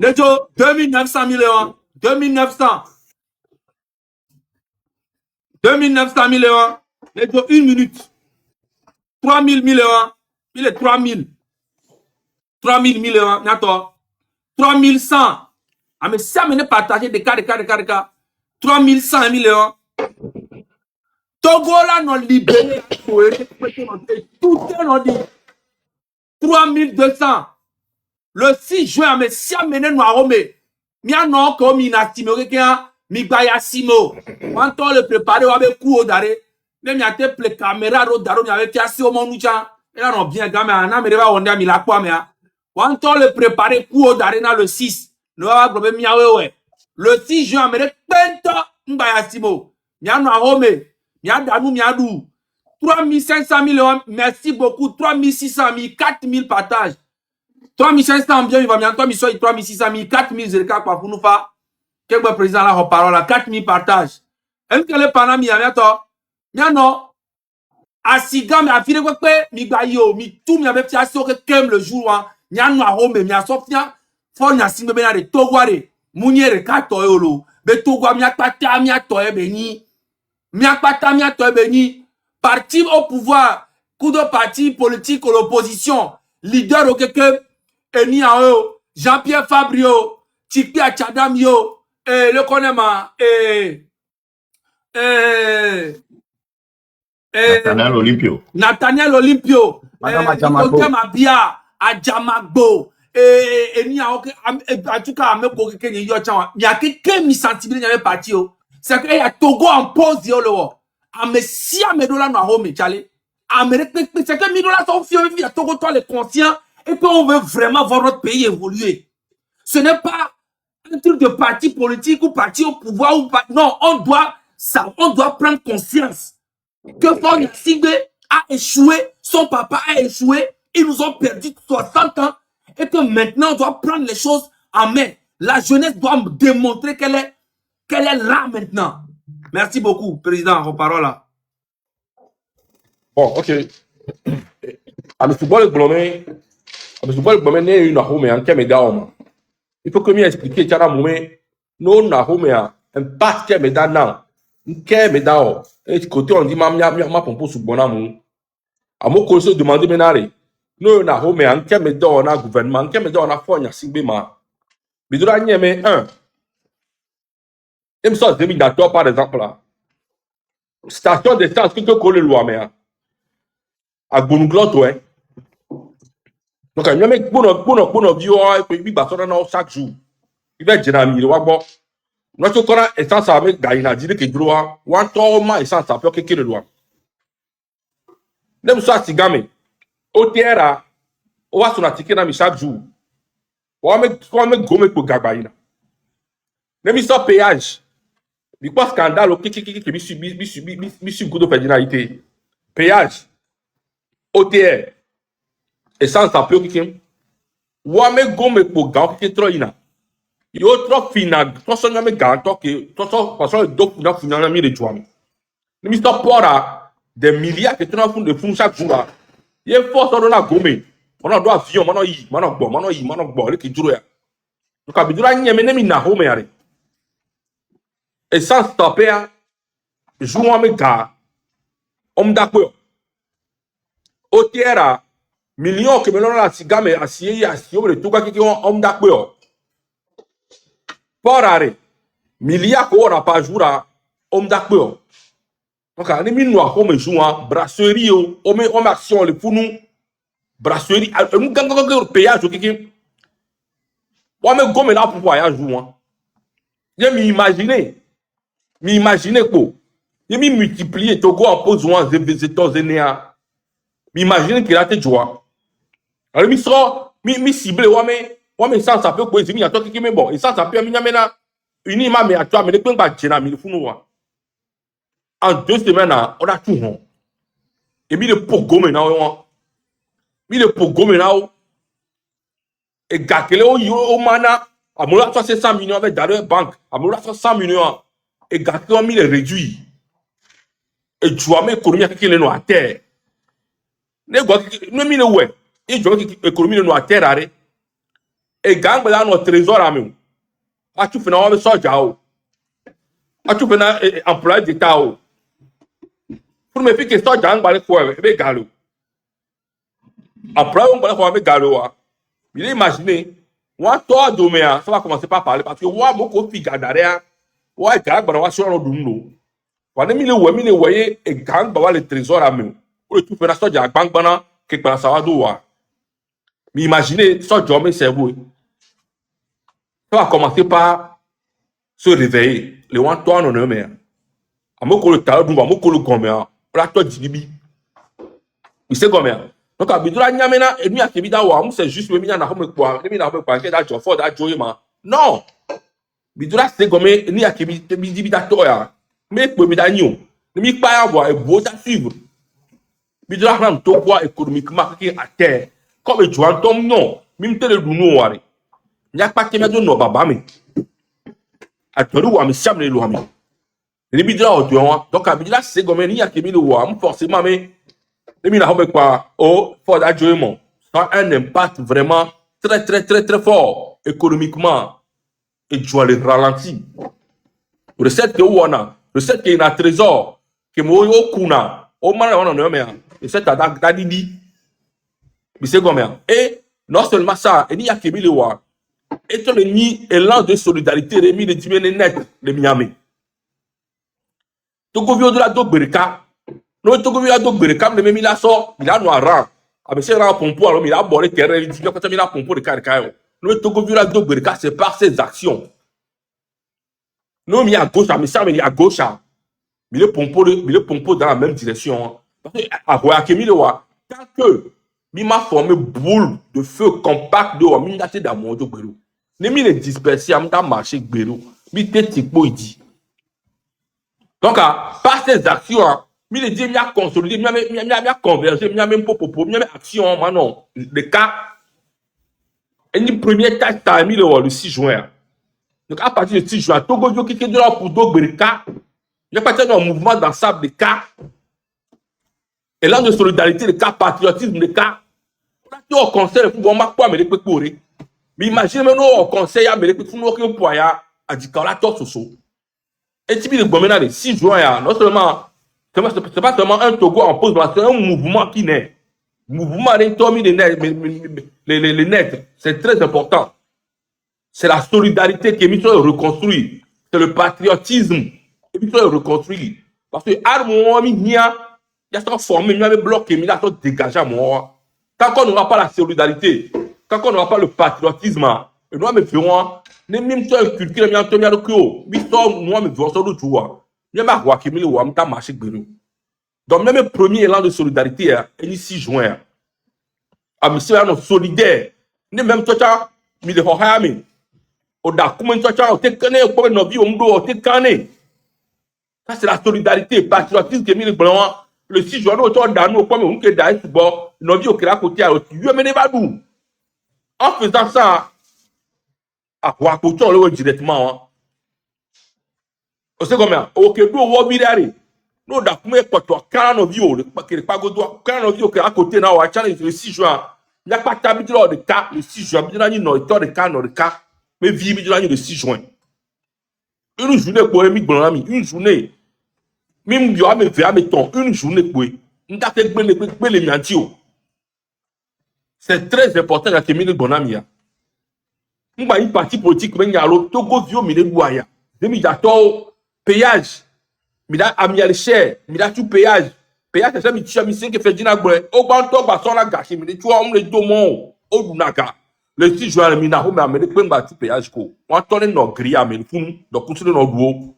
Les gens, 2900 millions. 2900. 2900 millions. Les gens, 1 minute. 3000 millions. Il est 3000. 3000 millions. 3100. Ah, mais ça m'a partagé des cas. 3100 millions. Togo là, non libéré. Tout est non dit. 3200. Le 6 juin, mais si on mène nous à Rome, mia non comme inactimo quelqu'un mi baya simo. Quand on le préparer avec coup d'arrêt, même y a te ple caméra ro daro mi avec fiasi au monde cha. Et là non bien gamin ana me va on a mi la quoi mais quand on le préparer coup d'arrêt dans le 6, no va problème mi ouais. Le 6 juin me pento mbaya simo. Mia no à Rome, mia danu mia dou. 3500 millions, merci beaucoup. 3600 000, 4000 partages. 3500 bien, il va bien, 3600 000, 4000 zéro pour nous faire. Quel président là, parole, 4000 partages. Est-ce que le panami a bien, non, à Siga, mais à Fine, mi gayo, mi tout, mi avait fait assurer que kem le jour, mi a nous à Rome, mi a sorti, faut n'y a signé bien de Toguare, mouniere, kato eolo, mais Togo, mi a pata, mi a toé béni, mi a pata, mi a toé béni, parti au pouvoir, coup de parti politique ou l'opposition, leader au quelqu'un, Eni Ao, Jean-Pierre Fabrio, Tikpi Achadamio, le Konema, Nathaniel Olympio. Nathaniel Olympio, Madame Adjamagbo. Ikonte Mabia, Adjamagbo, et en tout cas, me ko ke ni yo chan. Il y a que mi sensible n'y avait parti o. C'est que il y a Togo en pause yo lo. Si à Medola no home chale. C'est que Medola sont fiers via Togo toi les conscients et puis on veut vraiment voir notre pays évoluer. Ce n'est pas un truc de parti politique ou parti au pouvoir ou pas. Non, on doit prendre conscience que Ford Singbe a échoué, son papa a échoué, ils nous ont perdu 60 ans et que maintenant on doit prendre les choses en main. La jeunesse doit démontrer qu'elle est là maintenant. Merci beaucoup, Président, vos paroles là. Bon, ok. À le football, le n'est une home en Kemedaoma. Il faut que m'y expliquer, Tchana Moumé, non, na home un pas Kemedana, un Kemedao. Et côté, on dit, ma pompo sous bonamou. À mon cause, demander ménare. Non, na home en Kemedao, na gouvernement, Kemedao, na fogne à Sigbema. Bidura Nieme 1. Il me sort d'éminateur, par exemple, là. Station d'essence, que colle le loi, mais à Gounglot, ouais. Donc, il y a un bon vieux, et puis il va chaque jour. Il va dire à mi, bon. Notre corps essence avec Gaïna, dit que droit, ou un tourment essence à peu que le droit. Même ça, si gamin, au terre, on va sur la ticket dans chaque jour. On va me gommer pour Gabaïna. Même ça, péage. Il pas scandale, qui suis good de pénalité. Péage. OTR. Essence à peu que wa me gome pour gant qui trop ina. Yo trop final, trop son me gant que trop parce do na final mi de joam. Ni mi stop pora des milliards que trop fond de fond chaque jour. Ye force on na gome. On a droit avion, mano gbo le ki duro ya. Donc abidura nyeme ne mi na home yare. Essence stopper joue me gars. Homme d'accord. OTR millions que melon la sigame asiye le tuga qui on homme d'accord. Porare milliards ko ora pa joura homme d'accord. Donc ani mi noa ko me joua brasserie o me action le pour nous brasserie nous gang péage qui wa me gomme là pour voyage joua. Je m'imaginer ko. Je mi multiplier Togo en posant des États-Unis. M'imaginer qu'il a été joie. Alors, mi cible, ouais, ça peut quoi, il y a toi qui me bon, et ça peut me mena, une image, mais à toi, mais les points pas général, il faut nous voir. En 2 semaines, on a tout, et mi le pour gomme, et gâquele au mana, à mon là, 100 millions avec d'ailleurs banque, à mon là, 100 millions, et gâquele, mi le réduit, et tu vois, mais économie qui est à terre. Ne mi le ouais. Et je veux que l'économie de notre terre arrête. Et gang dans notre trésor à nous. A tu fais un soldat. A tu fais un employé d'État. Pour me faire que ça, gang va le faire avec Galo. Après, on va le faire avec Galo. Il imagine, moi, toi, demain, ça va commencer par parler parce que moi, mon copain, derrière, ouais, gang va sur le douno. Pendant mille ouais, et gang va le trésor à nous. Pour le tout faire ça, gang va que par ça va douar. Mais imaginez, ça, John, c'est vous. Ça va commencer par se réveiller. Les gens, toi, non, mais. À mon le talent, à mon le gomme, là, toi, Djibi. Il sait combien. Donc, à Bidula, Nyamena, et nous, à Kébida, c'est juste le milliard, quoi. Le milliard, quoi, qui est à Jofford, à Joyma. Non. Bidula, c'est comme, ni à Kébida, toi, mais pour Midanio. Ne m'y pas avoir, et beau à suivre. Bidula, rend ton poids économiquement, qui est à terre. Comme tu entends, non, même te le dounou, il n'y a pas que de nos babami. À tout le monde, mais ça me le loin. Les bidons au tuant, donc à bidon, c'est comme il y a qui le voit, forcément, mais les mille à quoi, oh, fort d'adjoint, ça a un impact vraiment très fort économiquement et tu vas le ralentir. Recette que on a, recette qu'il y a un trésor, que moi, au kuna, au mal, on a un recette à Dadidi. Et non seulement ça, il y a qui le voit. Et tu ni élan de solidarité, remis de diminuer net de Miami. Donc, au de la Doberka, No Togo villa do gbere kam le mi la so, mi la no ara. Avec ces rangs pompo alors il a boré terrain, il dit quand il a pompo de carcaillon. No Togo villa do gbere ka c'est par ses actions. No mi à gauche, mais ça mais à gauche. Mais le pompo dans la même direction. Parce que à Royakemi le wa, tant que mi m'a formé boule de feu compact de wa mi n'a dans mon do gbero. Ne mi le disperser am ta marché gbero. Mi te tikpo idi. Donc, par ces actions, mi le dit, mi a consolidé, mi a convergé, mi a même popo, mi a action, maintenant, le cas, et une première tâche, t'as mis le 6 juin. Donc, à partir du 6 juin, Togo, yo, qui est de là pour Dogbeka, il y a parti d'un mouvement d'ensemble de cas, élan de solidarité, le cas, patriotisme, le cas, on a au conseil, on m'a pas, mais les pécorés. Mais imaginez maintenant au conseil, mais les pécorés, on peut y aller à Dikala, Tososo. Et si le gouvernement le 6 juin, non seulement, c'est pas seulement un Togo en pause, mais c'est un mouvement qui naît. Mouvement les naître, c'est très important. C'est la solidarité qui est mise sur le reconstruit. C'est le patriotisme qui est mis sur le reconstruit. Parce que, à mon ami, il y a ça formé, il y a bloqué, il y a ça dégagé à moi. Tant qu'on n'aura pas la solidarité, tant qu'on n'aura pas le patriotisme, et nous, nous ferons, ne même toi culture mi antonia do ko bi so moi me voit so do tuwa mi ma wa kimi le wa mta marché gbero donc même premier élan de solidarité est le 6 juin a monsieur no solidaire ne même toi mi le hoha mi o da kuma toi o te kane ko no bi o mdo o te kane ça c'est la solidarité patriotisme que mi le blanc le 6 juin o to da no ko me unke da football no bi o kira côté a o tu me ne ba dou en faisant ça à quoi le directement c'est combien ok do wo birari no da kuma poto kan no bio le pa godo kan no bio que à côté na wa challenge le 6 juin il y a pas tabi de cas le 6 juin bi na ni no to de cas no de cas mais vie bi le 6 juin une journée pour mi gbon mi une journée même bio me faire mettons une journée pour nda te gbe le mi anti o c'est très important la que mi gbon ami ya ngba yi parti politique men ya lo Togo vio mi le boya demi dato péage mi da amial cher mi da tout péage c'est mi tia mi 5 fait dina gbre o gba to gba so la gashi mi tu on le domo o dunaka le 6 juin mi na ho me amede pe ngba tout péage ko won to no gri amel fun do kutu no duo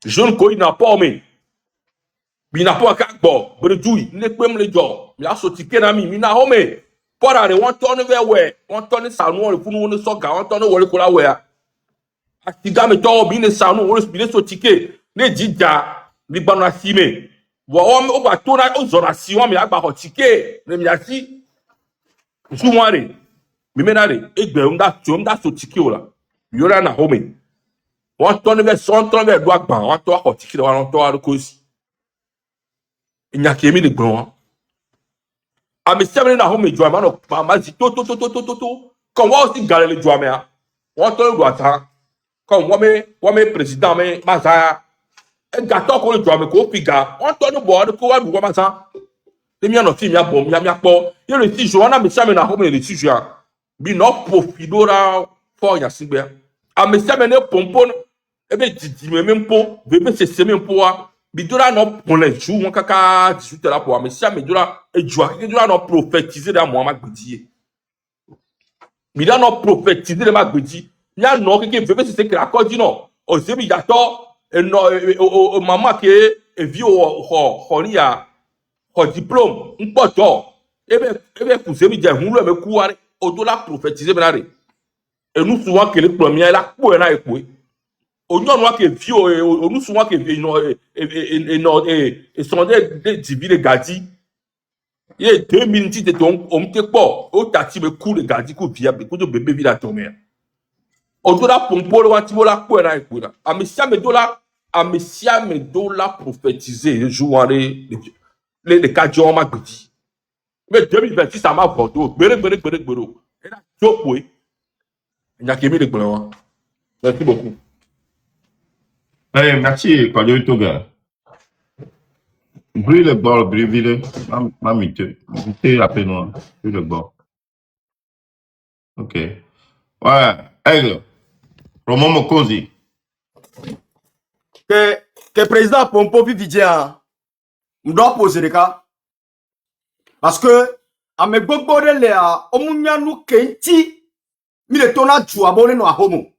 jeune ko ina pa me bi na pa ka gbo bre dui ne pe m le jo mi aso tike na mi na ho me pora re won to no ve we won to ni sanu o fun won so ga won to no wole ko la we atiga me to bi ne sanu won bi ne so tike ne jija ni banu asime wo o ba to na o zora si won mi agba ho tike ne mi asi suware mi me na re egbe nda so tike o la yo ra na ho me won to ne ve so to ne ve do agba won to ho tike won to wa ko si nya ke mi le gbon a me se me na ho me jo ma no ma zi to kon wa o si gare le jo me a won to do ata kon wa me président me ma za e ga to ko le jo me ko piga won to no bo ko wa du wa ma za le mi no fi mi abo mi apo ye le 6 juin na me se me na ho me le 6 juin bi no profidora for ya sigbe a me se me ne pompo e be didi me mpo ve be se me mpo wa bi dora no pour les jours won kaka 18 là pour me se me dora e joa ke dora no prophétiser da Mohamed Gbedi mi da no prophétiser de Magbedi mi a no ke ve be se que accord no o se mi yato e no o mama ke e vi o ni ya o diplôme npo to ebe ku se mi je hun lo me ku wa o do la prophétiser na re e nu souvent que le premier la ku e na e ku onyon wa ke vi o nu souvent que e sonde de divine gadi ye 2 minutes de ton o mte po o tati me ku le gadi ku via be ku do bebe vi la tomé o do la pompo wa ti mo la ku e na e ku la a mesia me do la prophétiser jouare le kajo ma gbedi mais 2026 ça m'a voté gbere et la jopo e nya ke mi le gbon wa merci beaucoup. Merci, Kwadio Toga. Brûle le bord, brûle ma mité à peine, brûle le bord. Ok. Ouais, aigle. Roman Mokozi. Que président Pompo Vividien Je dois poser des cas. Parce que, à mes gbogbo de léa, omunya nou kenti, mi le tona juabone no a homo.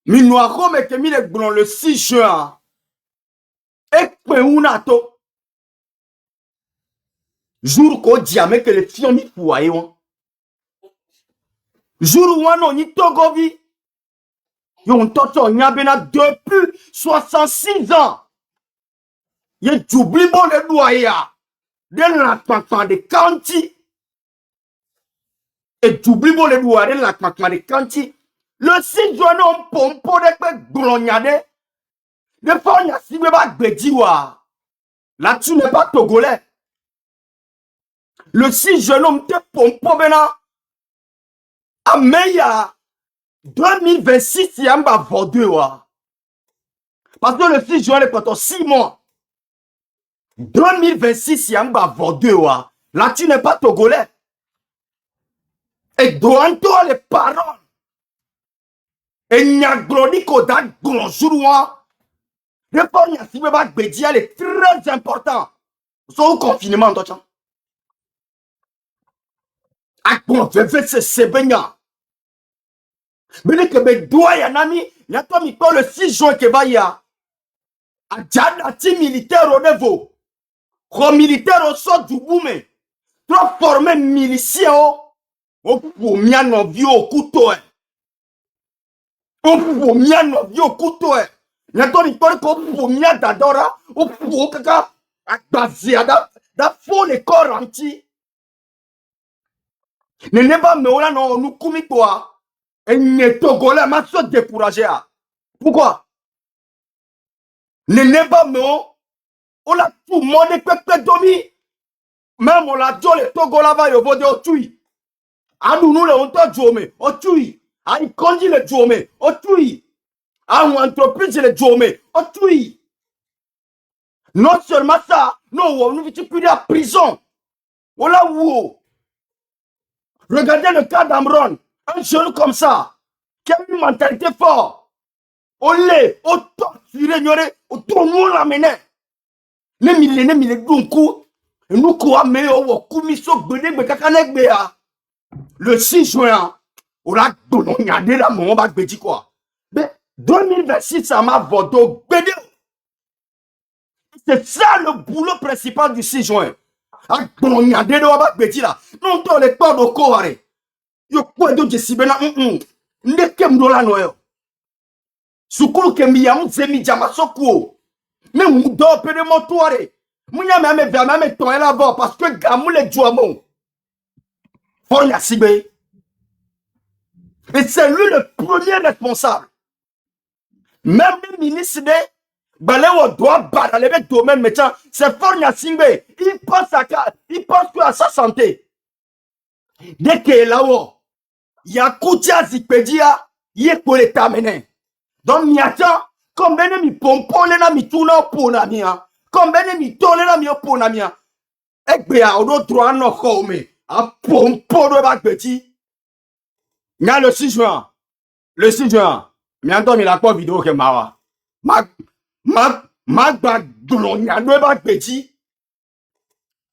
Mi no a home ke mi le gbron le 6 juin. Ekpe unato. Jour ko diame que le fion mi pouaye wan. Jour wano ni togovi. Yon toto nyabena depuis 66 ans. Ye djoubli bon de douaya. De la kmakman de kanti. Et djoubli bon de douaya de la kmakman de kanti. Le 6 juin on pompo de kwe glonyade. De fois on a si ba gbediwa. Là tu n'es pas togolais. Le 6 juin on te pompo bena. A meya 2026 yamba vodewa. Parce que le 6 juin est pendant 6 mois. 2026 yamba vodewa. Là tu n'es pas togolais. Et doanto les paroles. Et nyagloni koda glonjourwa. Le port Nyasibeba Bedia est très important. Son confinement, toi. A conférer ce sebenya. Mais que me doit y ami, y a toi mi le 6 juin que va y a. A djadati militaire au niveau. Pro militaire au sort du boumé. Trop formé milicien au pour mien non vieux au couteau. Au pour mien non vieux au couteau. Y a toi mi pour mien d'adora au pour kaka a basé da faux les corps anti. Ne n'est pas mais on a non nous koumi toi. Et ne togolais m'a se découragé. Pourquoi? Ne n'est pas mais on a tout le monde peut domi. Même on a dit le Togola va y voter au tui. A nous le on t'a jomé au tui. A il conduit le jomé au tui. A une entreprise le jomé au tui. Non seulement ça, non on nous vit plus de la prison. On l'a où? Regardez le cas d'Amron. Un jeune comme ça, qui a une mentalité forte. On l'est, on torture, ignoré, on tourne la mené. Ne mille dunku. Nous quoi, mais on commission bede bekakanek bea. Le 6 juin, on a donné la mon bac bedi quoi. Mais 2026, ça m'a voté bede. C'est ça le boulot principal du 6 juin. A donné la bac bedi là. Non, toi les corps de corps. Yo quoi de jesibena ndekem dola noyo sukulu kembiya mzemi jama sokuo ne mudo pede motoare munya me via me ton la va parce que gamu le juamo fonya sibe et c'est lui le premier responsable. Même le ministre de Balewo doit battre le domaine médecin, c'est Fonya Singbe, il pense que à sa santé. Dès qu'il est là-haut il y a Koutia Zikpedia, il est pour l'état mené. Donc, il y a tant, comme ben mi pompone na mi tuna pour na mia, comme ben mi tole na mi pour na mia. Ekbea, on doit droit no home, a pompo de bac petit. Il y a le 6 juin. Le 6 juin. Mais attends, il a quoi vidéo que mawa? Ma glogna de bac petit.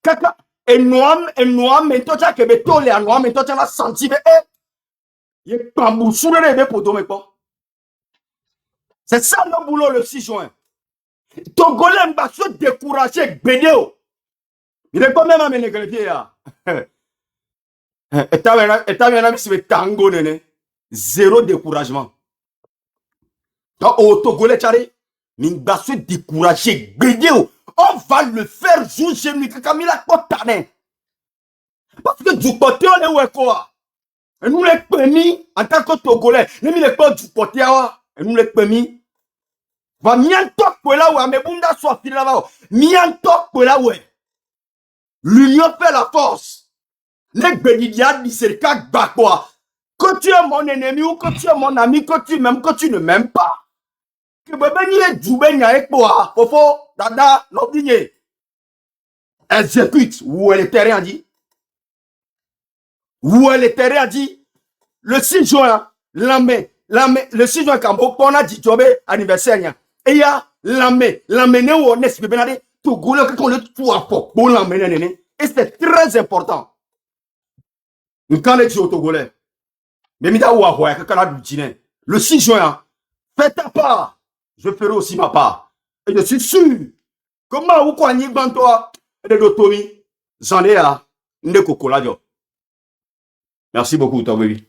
Kaka, et noam, mais toi, tu as que betole à noam, mais toi, tu as senti, c'est ça le boulot le 6 juin. Togolais va se décourager. Il est pas même à mener greffier. Et t'as bien mis sur tango, zéro découragement. Donc, au Togolais, il va se décourager. On va le faire jour chez lui. Kamila Kotane. Parce que du côté, on est quoi? Et nous les permis, en tant que Togolais, nous les pas du côté, et nous les permis. Va mianto pour là où, mais bunda soit fini là-bas. Mianto pour là où. L'union fait la force. Les bénidiades disent c'est le cas de quoi. Que tu es mon ennemi ou que tu es mon ami, que tu m'aimes, que tu ne m'aimes pas. Que bébé n'y est du ben avec moi. Fofo, dada, l'obligé. Exécute. Où est le terrain dit? Où est le terrain dit? Le 6 juin, le 6 juin, quand on a dit job anniversaire, et il y a l'amené où on est, Togolais, qu'on le toit pour l'emmener. Et c'est très important. Nous, quand les au Togolais, mais le 6 juin, fais ta part. Je ferai aussi ma part. Et je suis sûr, comment vous croyez dans toi, et de Tomi, j'en ai à, Ndeko Koladio. Merci beaucoup, Togoli.